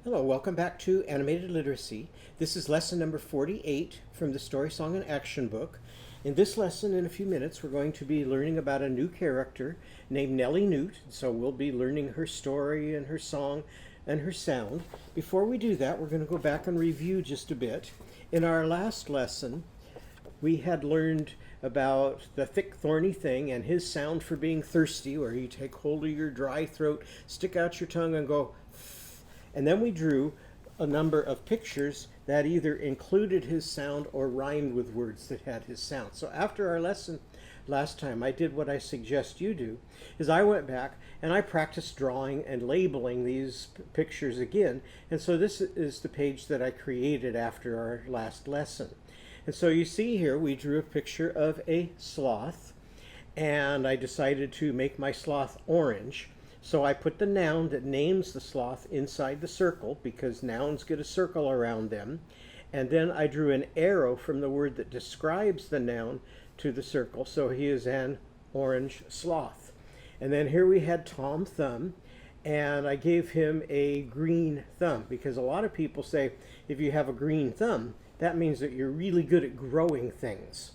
Hello, welcome back to Animated Literacy. This is lesson number 48 from the Story Song and Action book. In this lesson, in a few minutes, we're going to be learning about a new character named Nellie Newt. So we'll be learning her story and her song and her sound. Before we do that, we're going to go back and review just a bit. In our last lesson, we had learned about the thick thorny thing and his sound for being thirsty, where you take hold of your dry throat, stick out your tongue and go. And then we drew a number of pictures that either included his sound or rhymed with words that had his sound. So after our lesson last time, I did what I suggest you do, is I went back and I practiced drawing and labeling these pictures again. And so this is the page that I created after our last lesson. And so you see here, we drew a picture of a sloth, and I decided to make my sloth orange. So I put the noun that names the sloth inside the circle, because nouns get a circle around them. And then I drew an arrow from the word that describes the noun to the circle. So he is an orange sloth. And then here we had Tom Thumb, and I gave him a green thumb, because a lot of people say if you have a green thumb, that means that you're really good at growing things.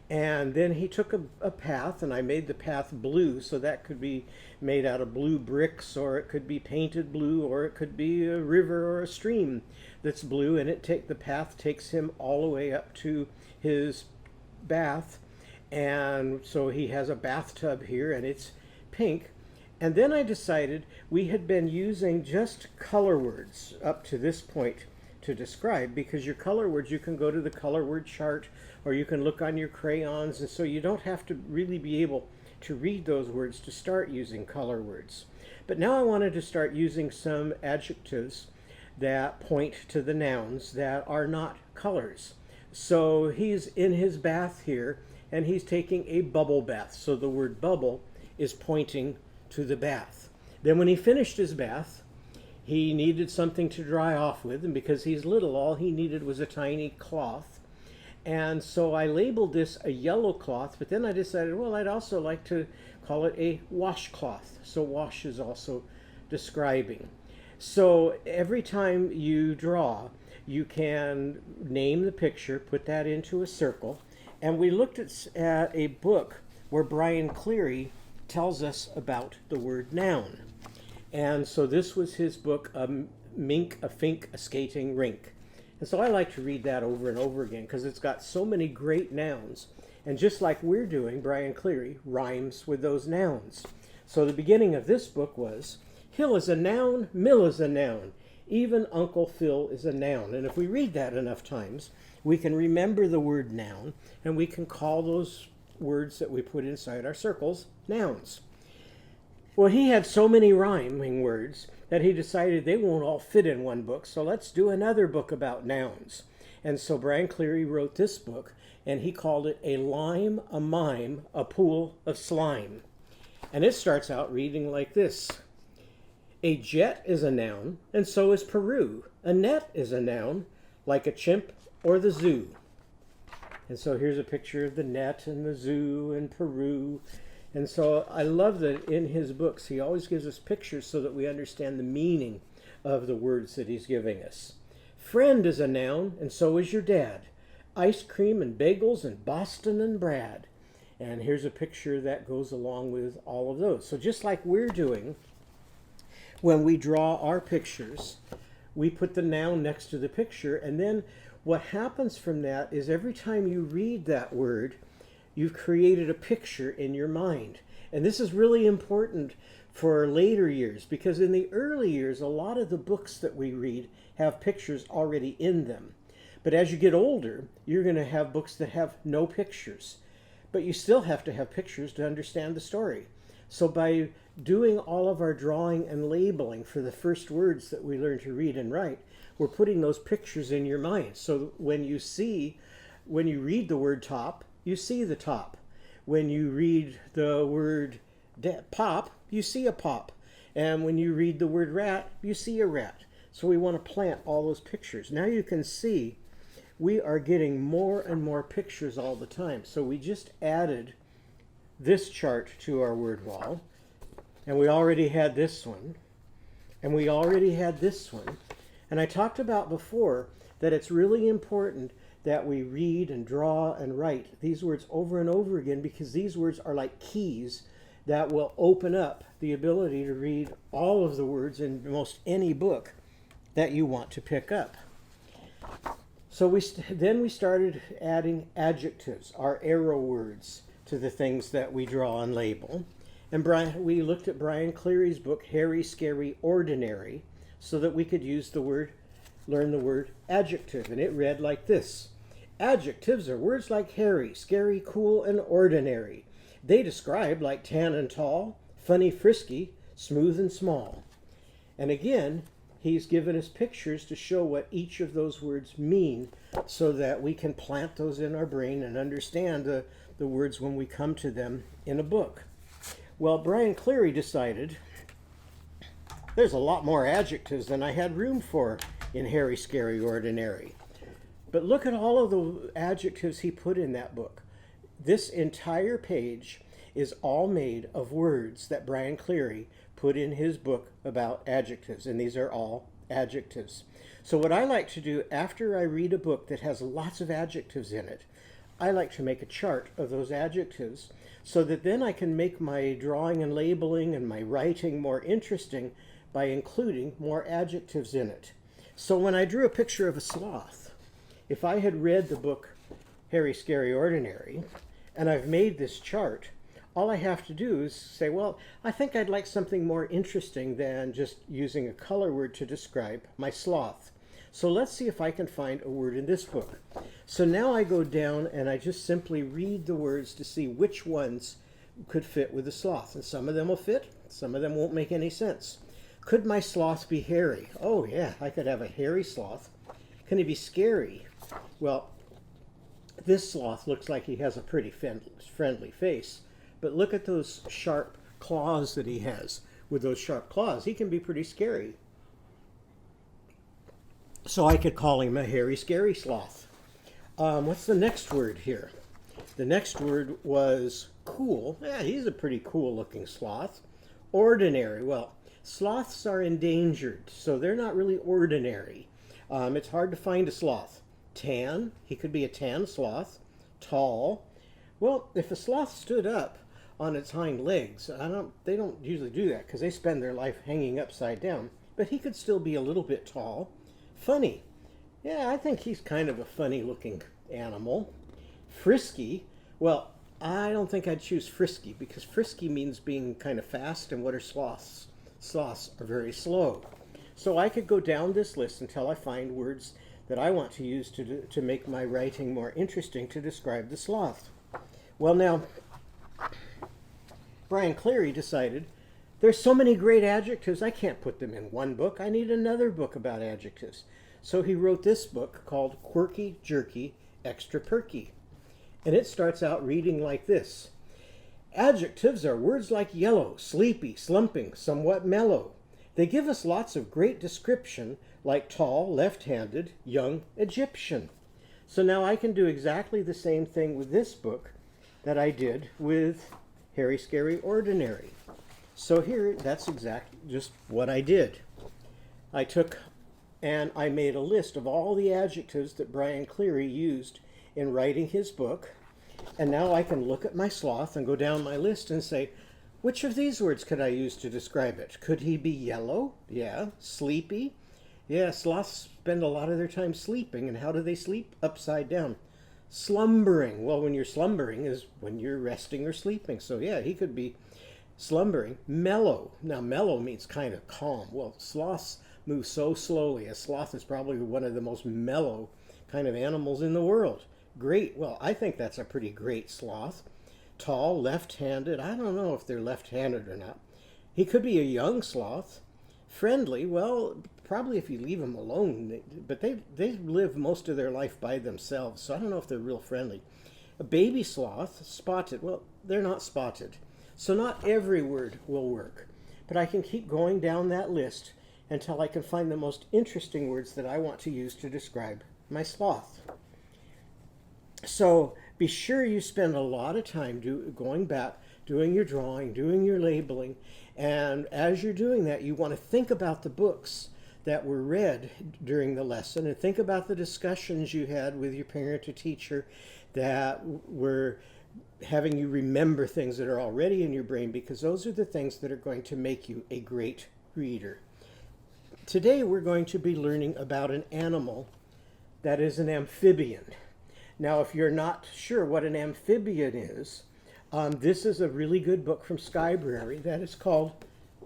And then he took a path, and I made the path blue, so that could be made out of blue bricks, or it could be painted blue, or it could be a river or a stream that's blue, and the path takes him all the way up to his bath. And so he has a bathtub here, and it's pink. And then I decided we had been using just color words up to this point to describe, because your color words, you can go to the color word chart, or you can look on your crayons, and so you don't have to really be able to read those words to start using color words. But now I wanted to start using some adjectives that point to the nouns that are not colors. So he's in his bath here, and he's taking a bubble bath. So the word bubble is pointing to the bath. Then when he finished his bath, he needed something to dry off with, and because he's little, all he needed was a tiny cloth. And so I labeled this a yellow cloth, but then I decided, well, I'd also like to call it a washcloth. So wash is also describing. So every time you draw, you can name the picture, put that into a circle. And we looked at a book where Brian Cleary tells us about the word noun. And so this was his book, A Mink, a Fink, a Skating Rink. And so I like to read that over and over again, because it's got so many great nouns. And just like we're doing, Brian Cleary rhymes with those nouns. So the beginning of this book was, Hill is a noun, mill is a noun, even Uncle Phil is a noun. And if we read that enough times, we can remember the word noun, and we can call those words that we put inside our circles nouns. Well, he had so many rhyming words that he decided they won't all fit in one book, so let's do another book about nouns. And so Brian Cleary wrote this book, and he called it A Lime, a Mime, a Pool of Slime. And it starts out reading like this. A jet is a noun, and so is Peru. A net is a noun, like a chimp or the zoo. And so here's a picture of the net and the zoo and Peru. And so I love that in his books, he always gives us pictures so that we understand the meaning of the words that he's giving us. Friend is a noun, and so is your dad. Ice cream and bagels and Boston and Brad. And here's a picture that goes along with all of those. So just like we're doing, when we draw our pictures, we put the noun next to the picture, and then what happens from that is every time you read that word, you've created a picture in your mind. And this is really important for later years, because in the early years, a lot of the books that we read have pictures already in them. But as you get older, you're going to have books that have no pictures. But you still have to have pictures to understand the story. So by doing all of our drawing and labeling for the first words that we learn to read and write, we're putting those pictures in your mind. So when you read the word top, you see the top. When you read the word pop, you see a pop. And when you read the word rat, you see a rat. So we want to plant all those pictures. Now you can see we are getting more and more pictures all the time. So we just added this chart to our word wall. And we already had this one. And we already had this one. And I talked about before that it's really important that we read and draw and write these words over and over again, because these words are like keys that will open up the ability to read all of the words in most any book that you want to pick up. So then we started adding adjectives, our arrow words, to the things that we draw and label. And we looked at Brian Cleary's book, Hairy, Scary, Ordinary, so that we could learn the word adjective. And it read like this. Adjectives are words like hairy, scary, cool, and ordinary. They describe like tan and tall, funny, frisky, smooth and small. And again, he's given us pictures to show what each of those words mean so that we can plant those in our brain and understand the words when we come to them in a book. Well, Brian Cleary decided there's a lot more adjectives than I had room for in Hairy, Scary, Ordinary. But look at all of the adjectives he put in that book. This entire page is all made of words that Brian Cleary put in his book about adjectives, and these are all adjectives. So what I like to do after I read a book that has lots of adjectives in it, I like to make a chart of those adjectives so that then I can make my drawing and labeling and my writing more interesting by including more adjectives in it. So when I drew a picture of a sloth, if I had read the book Hairy, Scary, Ordinary, and I've made this chart, all I have to do is say, well, I think I'd like something more interesting than just using a color word to describe my sloth. So let's see if I can find a word in this book. So now I go down and I just simply read the words to see which ones could fit with the sloth. And some of them will fit, some of them won't make any sense. Could my sloth be hairy? Oh yeah, I could have a hairy sloth. Can he be scary? Well, this sloth looks like he has a pretty friendly face, but look at those sharp claws that he has. With those sharp claws, he can be pretty scary. So I could call him a hairy, scary sloth. What's the next word here? The next word was cool. Yeah, he's a pretty cool looking sloth. Ordinary. Well, sloths are endangered, so they're not really ordinary. It's hard to find a sloth. Tan, he could be a tan sloth. Tall. Well, if a sloth stood up on its hind legs, they don't usually do that because they spend their life hanging upside down, but he could still be a little bit tall. Funny. Yeah, I think he's kind of a funny looking animal. Frisky. Well, I don't think I'd choose frisky because frisky means being kind of fast, and what are sloths? Sloths are very slow. So I could go down this list until I find words that I want to use to make my writing more interesting to describe the sloth. Well, now, Brian Cleary decided there's so many great adjectives, I can't put them in one book. I need another book about adjectives. So he wrote this book called Quirky, Jerky, Extra Perky. And it starts out reading like this. Adjectives are words like yellow, sleepy, slumping, somewhat mellow. They give us lots of great description, like tall, left-handed, young, Egyptian. So now I can do exactly the same thing with this book that I did with Hairy, Scary, Ordinary. So here, that's exactly just what I did. I took and I made a list of all the adjectives that Brian Cleary used in writing his book. And now I can look at my sloth and go down my list and say, which of these words could I use to describe it? Could he be yellow? Yeah. Sleepy? Yeah, sloths spend a lot of their time sleeping. And how do they sleep? Upside down. Slumbering. Well, when you're slumbering is when you're resting or sleeping. So yeah, he could be slumbering. Mellow. Now, mellow means kind of calm. Well, sloths move so slowly. A sloth is probably one of the most mellow kind of animals in the world. Great. Well, I think that's a pretty great sloth. Tall, left-handed. I don't know if they're left-handed or not. He could be a young sloth. Friendly. Well, probably if you leave them alone. But they live most of their life by themselves, so I don't know if they're real friendly. A baby sloth. Spotted. Well, they're not spotted. So not every word will work. But I can keep going down that list until I can find the most interesting words that I want to use to describe my sloth. So be sure you spend a lot of time going back, doing your drawing, doing your labeling, and as you're doing that, you want to think about the books that were read during the lesson, and think about the discussions you had with your parent or teacher that were having you remember things that are already in your brain, because those are the things that are going to make you a great reader. Today we're going to be learning about an animal that is an amphibian. Now, if you're not sure what an amphibian is, this is a really good book from Skybrary that is called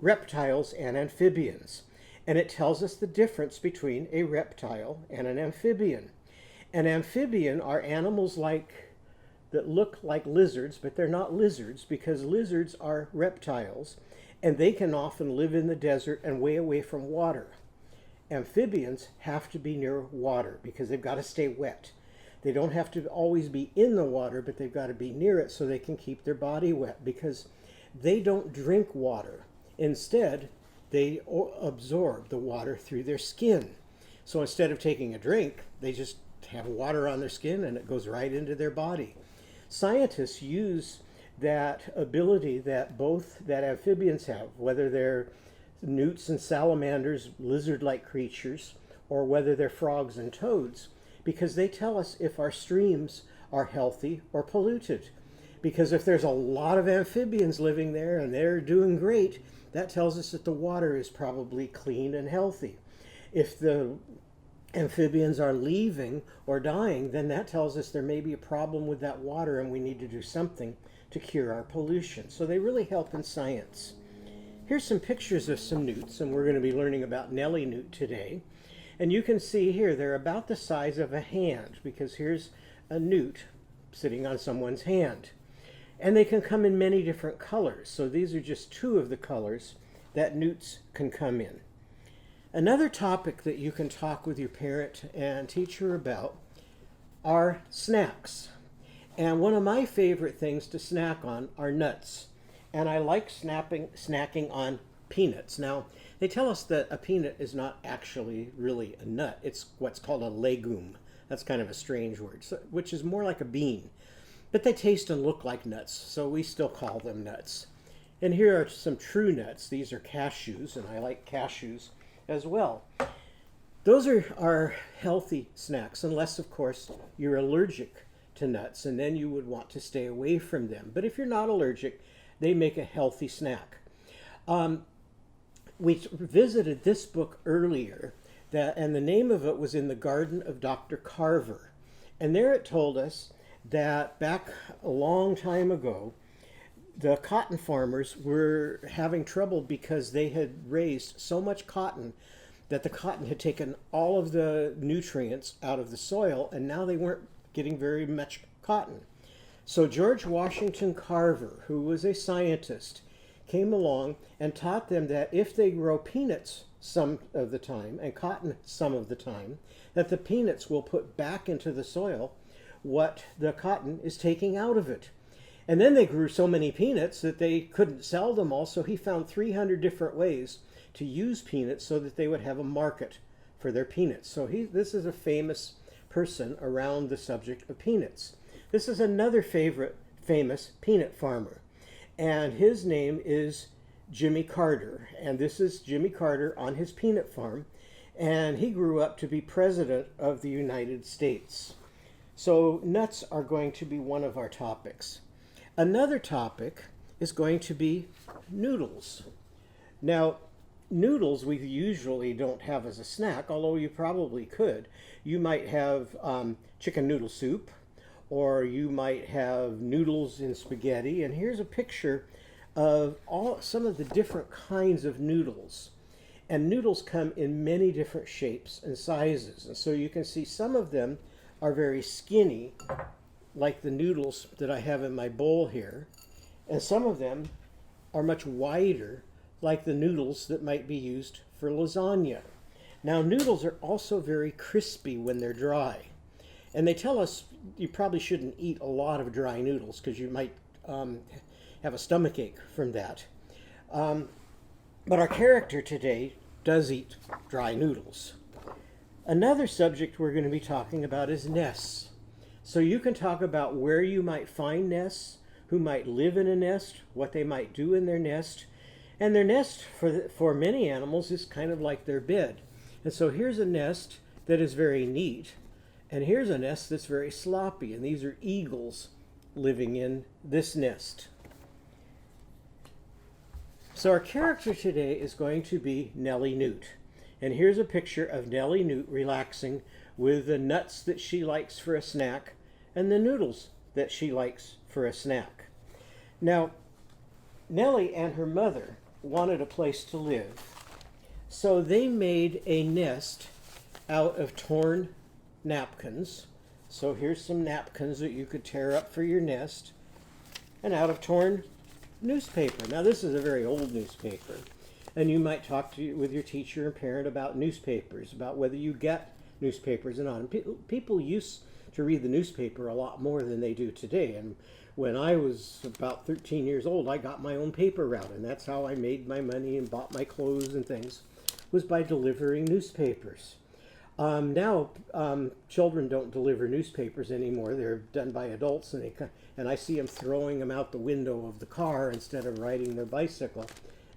Reptiles and Amphibians. And it tells us the difference between a reptile and an amphibian. An amphibian are animals that look like lizards, but they're not lizards, because lizards are reptiles, and they can often live in the desert and way away from water. Amphibians have to be near water because they've got to stay wet. They don't have to always be in the water, but they've got to be near it so they can keep their body wet, because they don't drink water. Instead, they absorb the water through their skin. So instead of taking a drink, they just have water on their skin and it goes right into their body. Scientists use that ability that amphibians have, whether they're newts and salamanders, lizard-like creatures, or whether they're frogs and toads, because they tell us if our streams are healthy or polluted. Because if there's a lot of amphibians living there and they're doing great, that tells us that the water is probably clean and healthy. If the amphibians are leaving or dying, then that tells us there may be a problem with that water and we need to do something to cure our pollution. So they really help in science. Here's some pictures of some newts, and we're going to be learning about Nellie Newt today. And you can see here they're about the size of a hand, because here's a newt sitting on someone's hand. And they can come in many different colors. So these are just two of the colors that newts can come in. Another topic that you can talk with your parent and teacher about are snacks. And one of my favorite things to snack on are nuts. And I like snacking on peanuts. Now, they tell us that a peanut is not actually really a nut. It's what's called a legume. That's kind of a strange word, which is more like a bean. But they taste and look like nuts, so we still call them nuts. And here are some true nuts. These are cashews, and I like cashews as well. Those are healthy snacks, unless, of course, you're allergic to nuts, and then you would want to stay away from them. But if you're not allergic, they make a healthy snack. We visited this book earlier, and the name of it was In the Garden of Dr. Carver. And there it told us that back a long time ago, the cotton farmers were having trouble because they had raised so much cotton that the cotton had taken all of the nutrients out of the soil, and now they weren't getting very much cotton. So George Washington Carver, who was a scientist, came along and taught them that if they grow peanuts some of the time and cotton some of the time, that the peanuts will put back into the soil what the cotton is taking out of it. And then they grew so many peanuts that they couldn't sell them all, so he found 300 different ways to use peanuts so that they would have a market for their peanuts. So this is a famous person around the subject of peanuts. This is another famous peanut farmer, and his name is Jimmy Carter. And this is Jimmy Carter on his peanut farm, and he grew up to be president of the United States. So nuts are going to be one of our topics. Another topic is going to be noodles. Now, noodles we usually don't have as a snack, although you probably could. You might have chicken noodle soup, or you might have noodles in spaghetti. And here's a picture of some of the different kinds of noodles. And noodles come in many different shapes and sizes. And so you can see some of them are very skinny, like the noodles that I have in my bowl here. And some of them are much wider, like the noodles that might be used for lasagna. Now, noodles are also very crispy when they're dry. And they tell us you probably shouldn't eat a lot of dry noodles because you might have a stomachache from that. But our character today does eat dry noodles. Another subject we're going to be talking about is nests. So you can talk about where you might find nests, who might live in a nest, what they might do in their nest. And their nest, for many animals, is kind of like their bed. And so here's a nest that is very neat, and here's a nest that's very sloppy, and these are eagles living in this nest. So our character today is going to be Nellie Newt. And here's a picture of Nellie Newt relaxing with the nuts that she likes for a snack and the noodles that she likes for a snack. Now, Nellie and her mother wanted a place to live, so they made a nest out of torn napkins. So here's some napkins that you could tear up for your nest, and out of torn newspaper. Now this is a very old newspaper, and you might talk with your teacher and parent about newspapers, about whether you get newspapers and on. People used to read the newspaper a lot more than they do today, and when I was about 13 years old, I got my own paper route, and that's how I made my money and bought my clothes and things, was by delivering newspapers. Now, children don't deliver newspapers anymore. They're done by adults, and I see them throwing them out the window of the car instead of riding their bicycle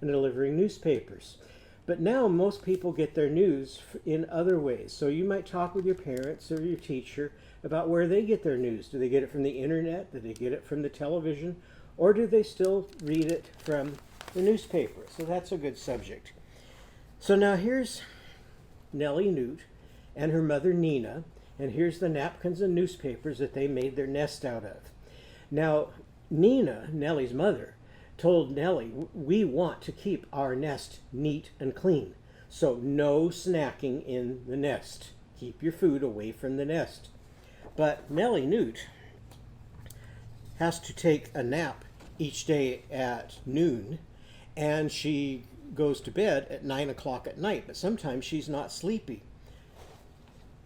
and delivering newspapers. But now most people get their news in other ways. So you might talk with your parents or your teacher about where they get their news. Do they get it from the internet? Do they get it from the television? Or do they still read it from the newspaper? So that's a good subject. So now here's Nellie Newt and her mother Nina, and here's the napkins and newspapers that they made their nest out of. Now, Nina, Nellie's mother, told Nellie, we want to keep our nest neat and clean, so no snacking in the nest. Keep your food away from the nest. But Nellie Newt has to take a nap each day at noon, and she goes to bed at 9 o'clock at night, but sometimes she's not sleepy.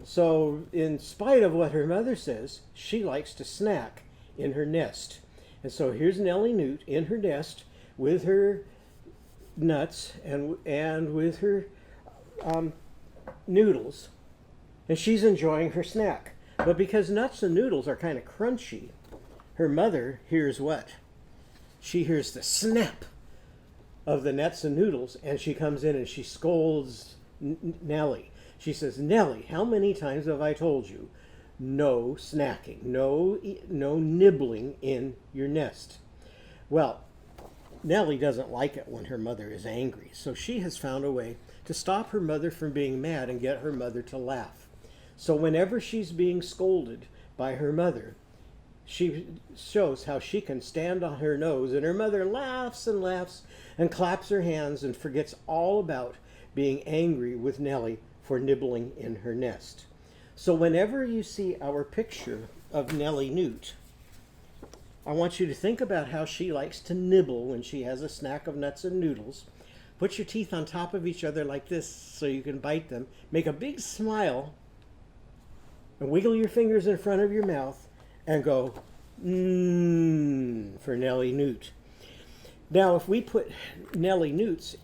So in spite of what her mother says, she likes to snack in her nest. And so here's Nellie Newt in her nest with her nuts and with her noodles, and she's enjoying her snack. But because nuts and noodles are kind of crunchy, her mother hears what? She hears the snap of the nuts and noodles, and she comes in and she scolds Nellie. She says, Nellie, how many times have I told you, no snacking, no nibbling in your nest? Well, Nellie doesn't like it when her mother is angry, so she has found a way to stop her mother from being mad and get her mother to laugh. So whenever she's being scolded by her mother, she shows how she can stand on her nose, and her mother laughs and laughs and claps her hands and forgets all about being angry with Nellie for nibbling in her nest. So whenever you see our picture of Nellie Newt, I want you to think about how she likes to nibble when she has a snack of nuts and noodles. Put your teeth on top of each other like this so you can bite them. Make a big smile and wiggle your fingers in front of your mouth and go, mmm, for Nellie Newt. Now, if we put Nellie Newt's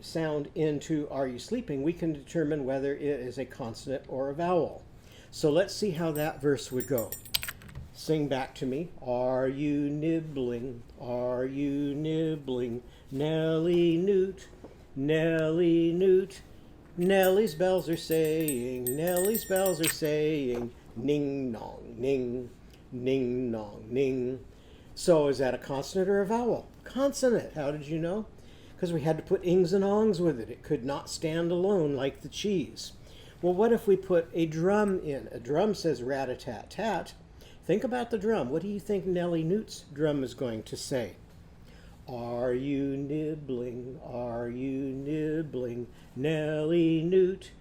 sound into Are You Sleeping, we can determine whether it is a consonant or a vowel. So let's see how that verse would go. Sing back to me. Are you nibbling? Are you nibbling? Nellie Newt, Nellie Newt. Nellie's bells are saying, Nellie's bells are saying, ning nong ning, ning nong ning. So is that a consonant or a vowel? Consonant. How did you know? Because we had to put ings and ongs with it. It could not stand alone like the cheese. Well, what if we put a drum in? A drum says rat-a-tat-tat. Think about the drum. What do you think Nellie Newt's drum is going to say? Are you nibbling? Are you nibbling? Nellie Newt,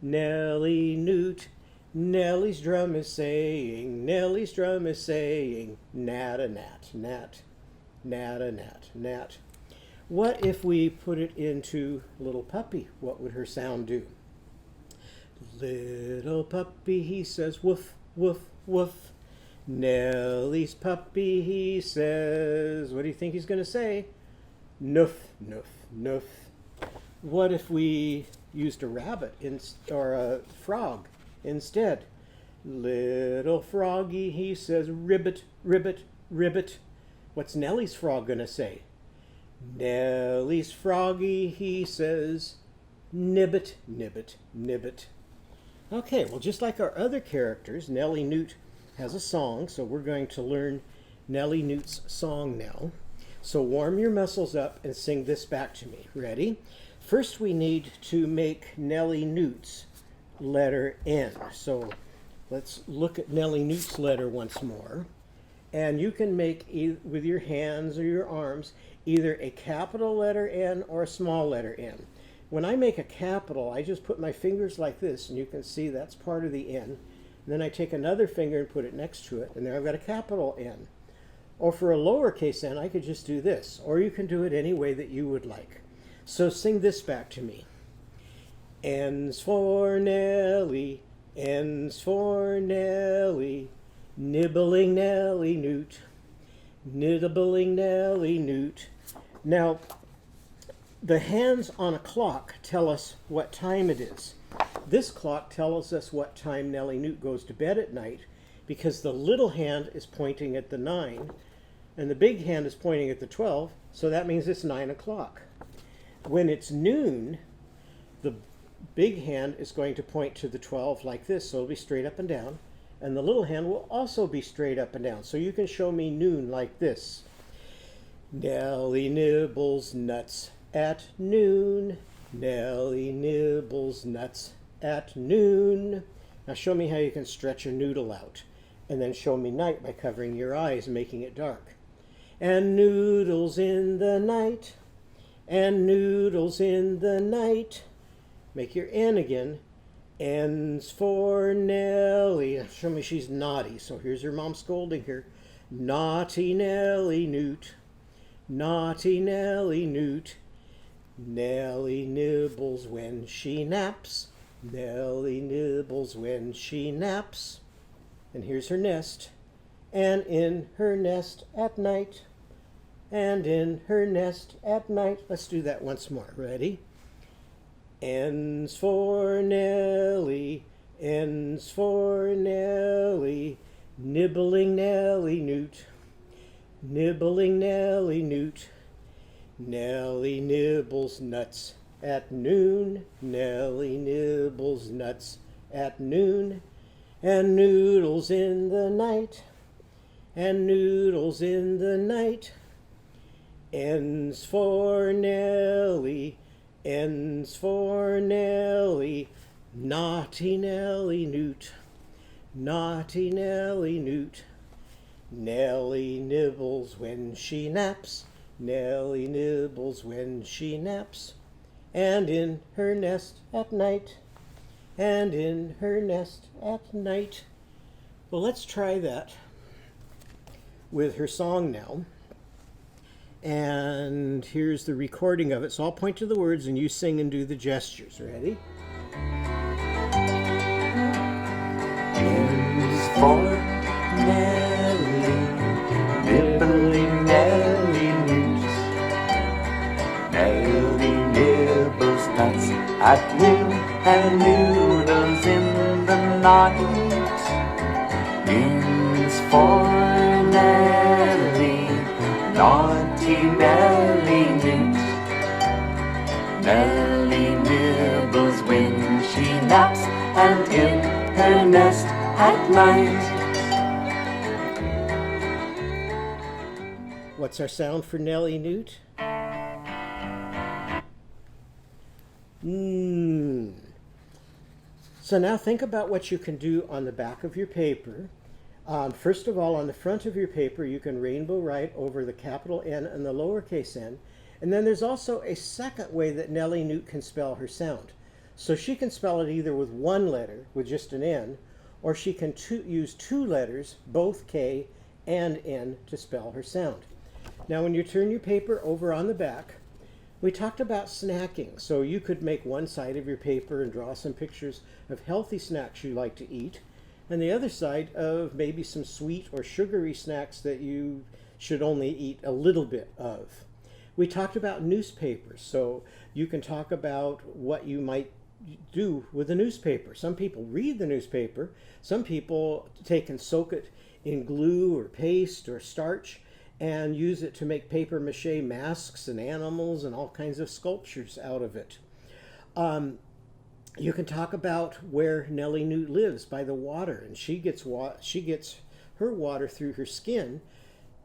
Nellie Newt. Nellie's drum is saying, Nellie's drum is saying, nat-a-nat, nat, nat-a-nat, nat. What if we put it into Little Puppy? What would her sound do? Little puppy, he says, woof, woof, woof. Nellie's puppy, he says, what do you think he's going to say? Noof, noof, noof. What if we used a rabbit or a frog instead? Little froggy, he says, ribbit, ribbit, ribbit. What's Nellie's frog going to say? Nellie's froggy, he says, nibbit, nibbit, nibbit. Okay, well, just like our other characters, Nellie Newt has a song, so we're going to learn Nellie Newt's song now. So warm your muscles up and sing this back to me. Ready? First, we need to make Nellie Newt's letter N. So let's look at Nellie Newt's letter once more. And you can make, with your hands or your arms, either a capital letter N or a small letter N. When I make a capital, I just put my fingers like this, and you can see that's part of the N. And then I take another finger and put it next to it, and there I've got a capital N. Or for a lowercase n, I could just do this. Or you can do it any way that you would like. So sing this back to me. N's for Nellie, N's for Nellie, nibbling Nellie Newt, nibbling Nellie Newt. Now, the hands on a clock tell us what time it is. This clock tells us what time Nellie Newt goes to bed at night, because the little hand is pointing at the 9 and the big hand is pointing at the 12, so that means it's 9 o'clock. When it's noon, the big hand is going to point to the 12 like this, so it'll be straight up and down, and the little hand will also be straight up and down. So you can show me noon like this. Nellie nibbles nuts at noon. Nellie nibbles nuts at noon. Now show me how you can stretch a noodle out. And then show me night by covering your eyes and making it dark. And noodles in the night. And noodles in the night. Make your N again. N's for Nellie. Show me she's naughty. So here's her mom scolding her. Naughty Nellie Newt. Naughty Nellie Newt. Nellie nibbles when she naps. Nellie nibbles when she naps. And here's her nest. And in her nest at night. And in her nest at night. Let's do that once more. Ready? N's for Nellie. N's for Nellie. Nibbling Nellie Newt. Nibbling Nellie Newt. Nellie nibbles nuts at noon. Nellie nibbles nuts at noon. And noodles in the night. And noodles in the night. N's for Nellie. N's for Nellie. Naughty Nellie Newt. Naughty Nellie Newt. Nellie nibbles when she naps. Nellie nibbles when she naps. And in her nest at night. And in her nest at night. Well, let's try that with her song now. And here's the recording of it. So I'll point to the words and you sing and do the gestures. Ready? N's for Nellie, nibbling Nellie Newt. Nellie nibbles nuts at noon and noodles in the night. N's for Nellie, naughty Nellie Newt. Nellie nibbles when she naps and in her nest at night. What's our sound for Nellie Newt? So now think about what you can do on the back of your paper. First of all, on the front of your paper, you can rainbow write over the capital N and the lowercase n. And then there's also a second way that Nellie Newt can spell her sound. So she can spell it either with one letter, with just an N, or she can use two letters, both K and N, to spell her sound. Now when you turn your paper over on the back, we talked about snacking. So you could make one side of your paper and draw some pictures of healthy snacks you like to eat, and the other side of maybe some sweet or sugary snacks that you should only eat a little bit of. We talked about newspapers, so you can talk about what you might do with a newspaper. Some people read the newspaper. Some people take and soak it in glue or paste or starch and use it to make paper mache masks and animals and all kinds of sculptures out of it. You can talk about where Nellie Newt lives by the water, and she gets her water through her skin.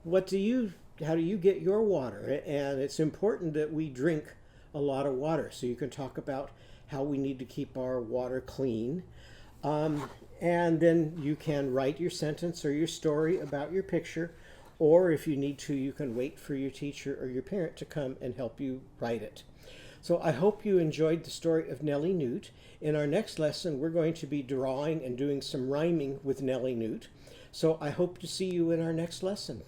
How do you get your water? And it's important that we drink a lot of water. So you can talk about how we need to keep our water clean. And then you can write your sentence or your story about your picture, or if you need to, you can wait for your teacher or your parent to come and help you write it. So I hope you enjoyed the story of Nellie Newt. In our next lesson, we're going to be drawing and doing some rhyming with Nellie Newt. So I hope to see you in our next lesson.